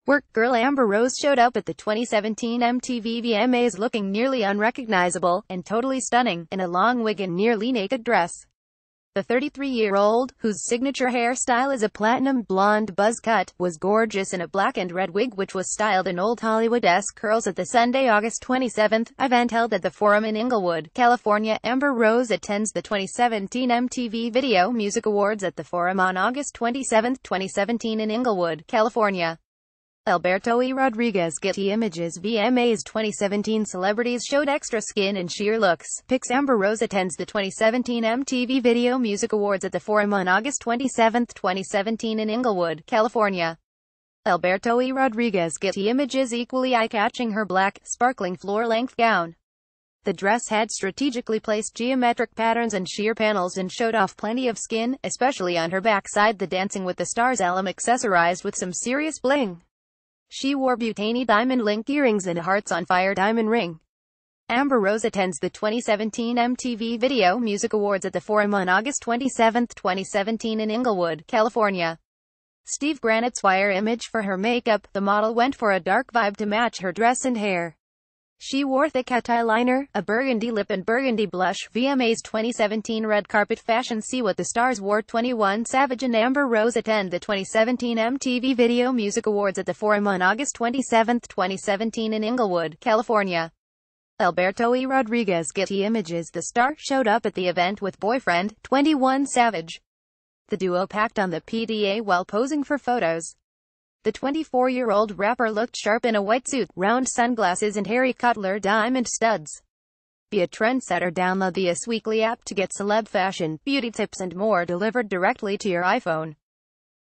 Work girl Amber Rose showed up at the 2017 MTV VMAs looking nearly unrecognizable, and totally stunning, in a long wig and nearly naked dress. The 33-year-old, whose signature hairstyle is a platinum blonde buzz cut, was gorgeous in a black and red wig which was styled in old Hollywood-esque curls at the Sunday, August 27 event held at the Forum in Inglewood, California. Amber Rose attends the 2017 MTV Video Music Awards at the Forum on August 27, 2017 in Inglewood, California. Alberto E. Rodriguez. Getty Images. VMAs 2017 celebrities showed extra skin and sheer looks. Pics. Amber Rose attends the 2017 MTV Video Music Awards at the Forum on August 27, 2017 in Inglewood, California. Alberto E. Rodriguez. Getty Images. Equally eye-catching, her black, sparkling floor-length gown. The dress had strategically placed geometric patterns and sheer panels and showed off plenty of skin, especially on her backside. The Dancing with the Stars element accessorized with some serious bling. She wore butane diamond link earrings and a Hearts on Fire diamond ring. Amber Rose attends the 2017 MTV Video Music Awards at the Forum on August 27, 2017 in Inglewood, California. Steve Granite's wire image for her makeup. The model went for a dark vibe to match her dress and hair. She wore thick eyeliner, a burgundy lip and burgundy blush. VMA's 2017 red carpet fashion. See what the stars wore. 21 Savage and Amber Rose attend the 2017 MTV Video Music Awards at the Forum on August 27, 2017 in Inglewood, California. Alberto E. Rodriguez. Getty Images. The star showed up at the event with boyfriend, 21 Savage. The duo packed on the PDA while posing for photos. The 24-year-old rapper looked sharp in a white suit, round sunglasses and Harry Cutler diamond studs. Be a trendsetter. Download the Us Weekly app to get celeb fashion, beauty tips and more delivered directly to your iPhone.